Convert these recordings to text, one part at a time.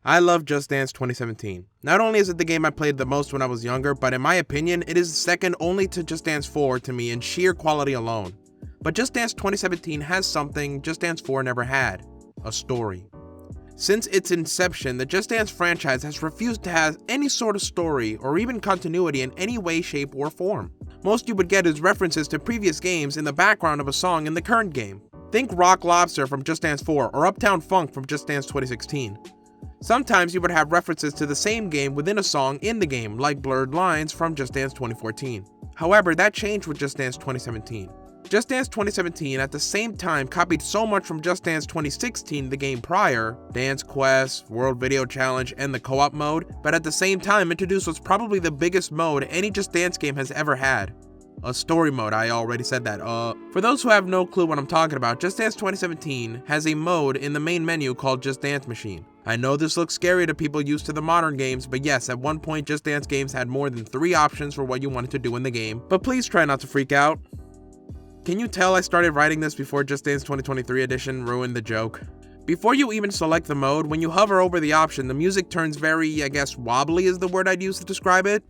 I love Just Dance 2017. Not only is it the game I played the most when I was younger, but in my opinion, it is second only to Just Dance 4 to me in sheer quality alone. But Just Dance 2017 has something Just Dance 4 never had: a story. Since its inception, the Just Dance franchise has refused to have any sort of story or even continuity in any way, shape, or form. Most you would get is references to previous games in the background of a song in the current game. Think Rock Lobster from Just Dance 4 or Uptown Funk from Just Dance 2016. Sometimes you would have references to the same game within a song in the game, like Blurred Lines from Just Dance 2014. However, that changed with Just Dance 2017. Just Dance 2017 at the same time copied so much from Just Dance 2016, the game prior, Dance Quest, World Video Challenge, and the co-op mode, but at the same time introduced what's probably the biggest mode any Just Dance game has ever had: a story mode. I already said that. For those who have no clue what I'm talking about, Just Dance 2017 has a mode in the main menu called Just Dance Machine. I know this looks scary to people used to the modern games, but yes, at one point Just Dance games had more than 3 options for what you wanted to do in the game, but please try not to freak out. Can you tell I started writing this before Just Dance 2023 edition ruined the joke? Before you even select the mode, when you hover over the option, the music turns very, I guess, wobbly is the word I'd use to describe it.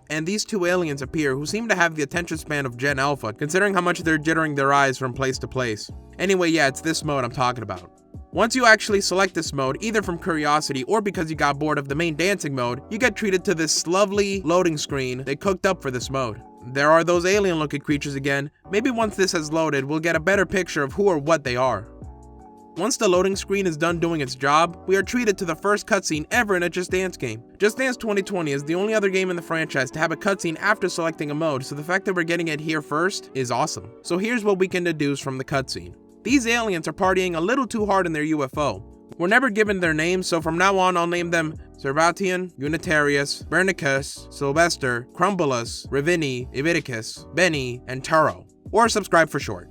And these two aliens appear who seem to have the attention span of Gen Alpha, considering how much they're jittering their eyes from place to place. Anyway, yeah, it's this mode I'm talking about. Once you actually select this mode, either from curiosity or because you got bored of the main dancing mode, you get treated to this lovely loading screen they cooked up for this mode. There are those alien looking creatures again. Maybe once this has loaded, we'll get a better picture of who or what they are. Once the loading screen is done doing its job, we are treated to the first cutscene ever in a Just Dance game. Just Dance 2020 is the only other game in the franchise to have a cutscene after selecting a mode, so the fact that we're getting it here first is awesome. So here's what we can deduce from the cutscene. These aliens are partying a little too hard in their UFO. We're never given their names, so from now on I'll name them Servatian, Unitarius, Bernicus, Sylvester, Crumbulus, Ravini, Iviticus, Benny, and Turo, or Subscribe for short.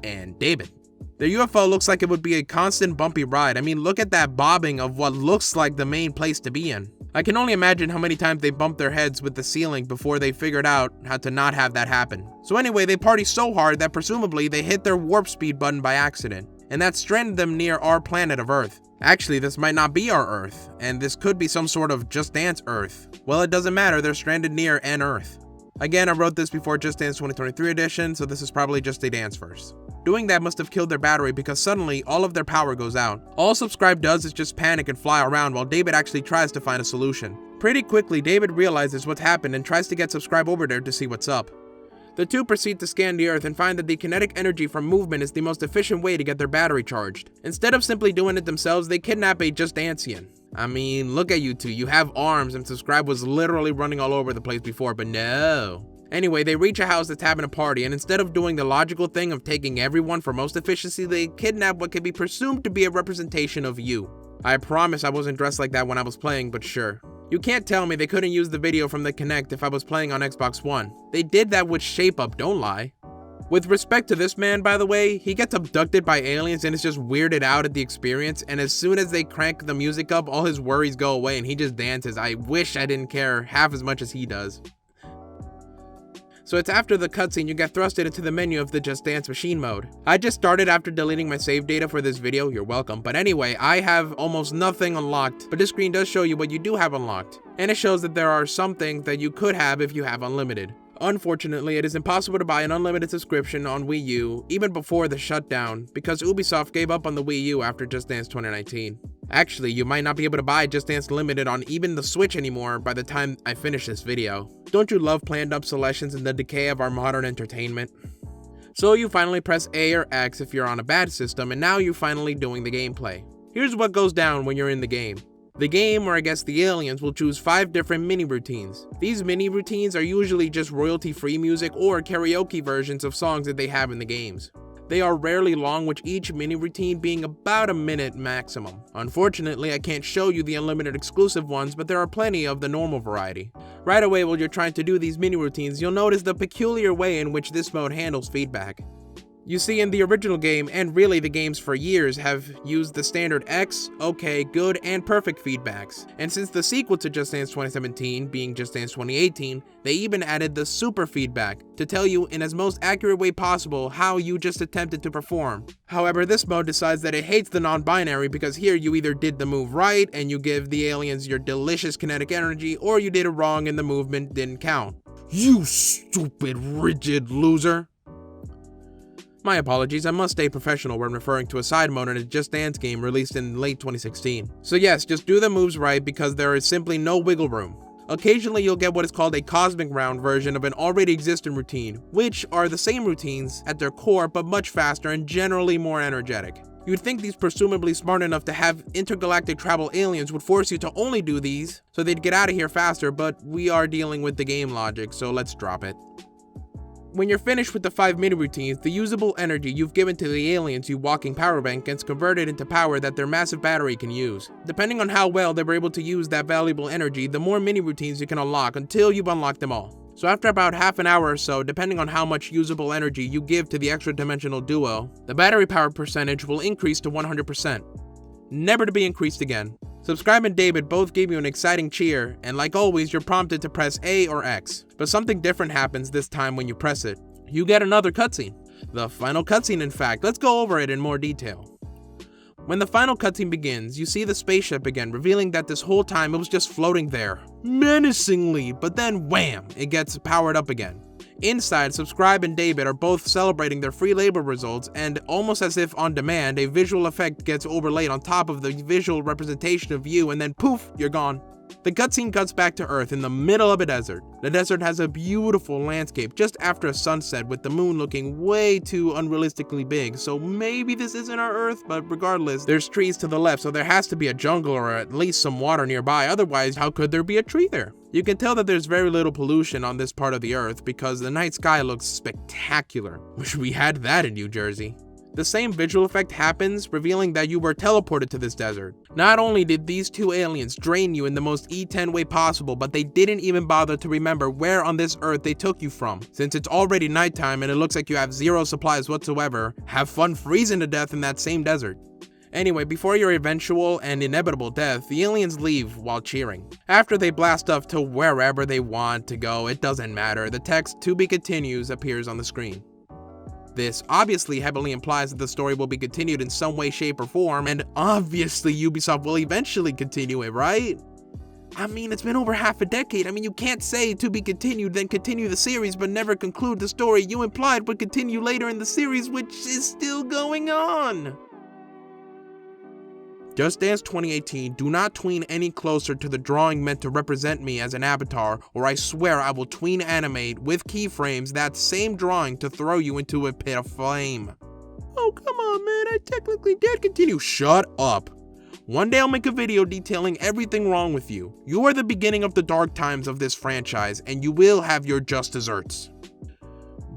And David. Their UFO looks like it would be a constant bumpy ride. I mean, look at that bobbing of what looks like the main place to be in. I can only imagine how many times they bumped their heads with the ceiling before they figured out how to not have that happen. So anyway, they party so hard that presumably they hit their warp speed button by accident, and that stranded them near our planet of Earth. Actually, this might not be our Earth, and this could be some sort of Just Dance Earth. Well, it doesn't matter, they're stranded near an Earth. Again, I wrote this before Just Dance 2023 edition, so this is probably Just a Dance verse. Doing that must have killed their battery because suddenly all of their power goes out. All Subscribe does is just panic and fly around while David actually tries to find a solution. Pretty quickly, David realizes what's happened and tries to get Subscribe over there to see what's up. The two proceed to scan the Earth and find that the kinetic energy from movement is the most efficient way to get their battery charged. Instead of simply doing it themselves, they kidnap a Just Dancian. I mean, look at you two, you have arms and Subscribe was literally running all over the place before, but no. Anyway, they reach a house that's having a party, and instead of doing the logical thing of taking everyone for most efficiency, they kidnap what can be presumed to be a representation of you. I promise I wasn't dressed like that when I was playing, but sure. You can't tell me they couldn't use the video from the Kinect if I was playing on Xbox One. They did that with Shape Up, don't lie. With respect to this man, by the way, he gets abducted by aliens and is just weirded out at the experience, and as soon as they crank the music up, all his worries go away and he just dances. I wish I didn't care half as much as he does. So it's after the cutscene you get thrusted into the menu of the Just Dance Machine mode. I just started after deleting my save data for this video, you're welcome. But anyway, I have almost nothing unlocked, but this screen does show you what you do have unlocked. And it shows that there are some things that you could have if you have unlimited. Unfortunately, it is impossible to buy an unlimited subscription on Wii U, even before the shutdown, because Ubisoft gave up on the Wii U after Just Dance 2019. Actually, you might not be able to buy Just Dance Limited on even the Switch anymore by the time I finish this video. Don't you love planned obsolescence and the decay of our modern entertainment? So you finally press A or X if you're on a bad system, and now you're finally doing the gameplay. Here's what goes down when you're in the game. The game, or I guess the aliens, will choose 5 different mini routines. These mini routines are usually just royalty-free music or karaoke versions of songs that they have in the games. They are rarely long, with each mini routine being about a minute maximum. Unfortunately, I can't show you the unlimited exclusive ones, but there are plenty of the normal variety. Right away while you're trying to do these mini routines, you'll notice the peculiar way in which this mode handles feedback. You see, in the original game, and really the games for years, have used the standard X, OK, good, and perfect feedbacks. And since the sequel to Just Dance 2017 being Just Dance 2018, they even added the super feedback to tell you in as most accurate way possible how you just attempted to perform. However, this mode decides that it hates the non-binary because here you either did the move right and you give the aliens your delicious kinetic energy, or you did it wrong and the movement didn't count. You stupid, rigid loser. My apologies, I must stay professional when referring to a side mode in a Just Dance game released in late 2016. So yes, just do the moves right because there is simply no wiggle room. Occasionally you'll get what is called a cosmic round version of an already existing routine, which are the same routines at their core but much faster and generally more energetic. You'd think these presumably smart enough to have intergalactic travel aliens would force you to only do these so they'd get out of here faster, but we are dealing with the game logic, so let's drop it. When you're finished with the 5 mini routines, the usable energy you've given to the aliens you walking power bank gets converted into power that their massive battery can use. Depending on how well they were able to use that valuable energy, the more mini routines you can unlock until you've unlocked them all. So after about half an hour or so, depending on how much usable energy you give to the extra dimensional duo, the battery power percentage will increase to 100%. Never to be increased again. Subscribe and David both gave you an exciting cheer, and like always, you're prompted to press A or X. But something different happens this time when you press it. You get another cutscene. The final cutscene, in fact. Let's go over it in more detail. When the final cutscene begins, you see the spaceship again, revealing that this whole time it was just floating there, menacingly, but then wham, it gets powered up again. Inside, Subscribe and David are both celebrating their free labor results, and almost as if on demand, a visual effect gets overlaid on top of the visual representation of you, and then poof, you're gone. The cutscene cuts back to Earth in the middle of a desert. The desert has a beautiful landscape just after a sunset with the moon looking way too unrealistically big, so maybe this isn't our Earth, but regardless, there's trees to the left, so there has to be a jungle or at least some water nearby, otherwise how could there be a tree there? You can tell that there's very little pollution on this part of the Earth because the night sky looks spectacular. Wish we had that in New Jersey. The same visual effect happens, revealing that you were teleported to this desert. Not only did these two aliens drain you in the most E10 way possible, but they didn't even bother to remember where on this Earth they took you from. Since it's already nighttime and it looks like you have zero supplies whatsoever, have fun freezing to death in that same desert. Anyway, before your eventual and inevitable death, the aliens leave while cheering. After they blast off to wherever they want to go, it doesn't matter, the text "To be continues" appears on the screen. This obviously heavily implies that the story will be continued in some way, shape, or form, and obviously Ubisoft will eventually continue it, right? I mean, it's been over half a decade. I mean, you can't say "to be continued" then continue the series but never conclude the story you implied would continue later in the series, which is still going on. Just Dance 2018, do not tween any closer to the drawing meant to represent me as an avatar, or I swear I will tween animate with keyframes that same drawing to throw you into a pit of flame. Oh, come on, man, I technically did continue. Shut up. One day I'll make a video detailing everything wrong with you. You are the beginning of the dark times of this franchise, and you will have your just desserts.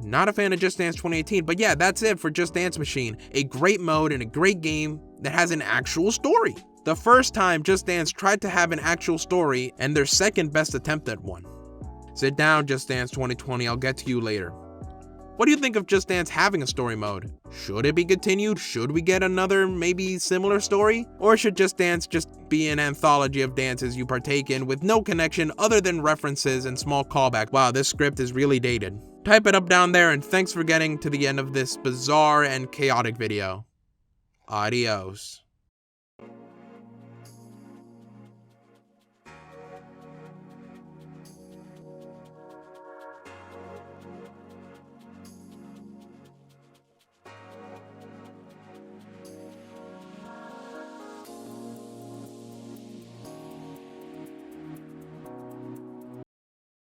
Not a fan of Just Dance 2018, but yeah, that's it for Just Dance Machine. A great mode and a great game that has an actual story. The first time Just Dance tried to have an actual story, and their second best attempt at one. Sit down, Just Dance 2020, I'll get to you later. What do you think of Just Dance having a story mode? Should it be continued? Should we get another, maybe similar story? Or should Just Dance just be an anthology of dances you partake in with no connection other than references and small callbacks? Wow, this script is really dated. Type it up down there, and thanks for getting to the end of this bizarre and chaotic video. Adios.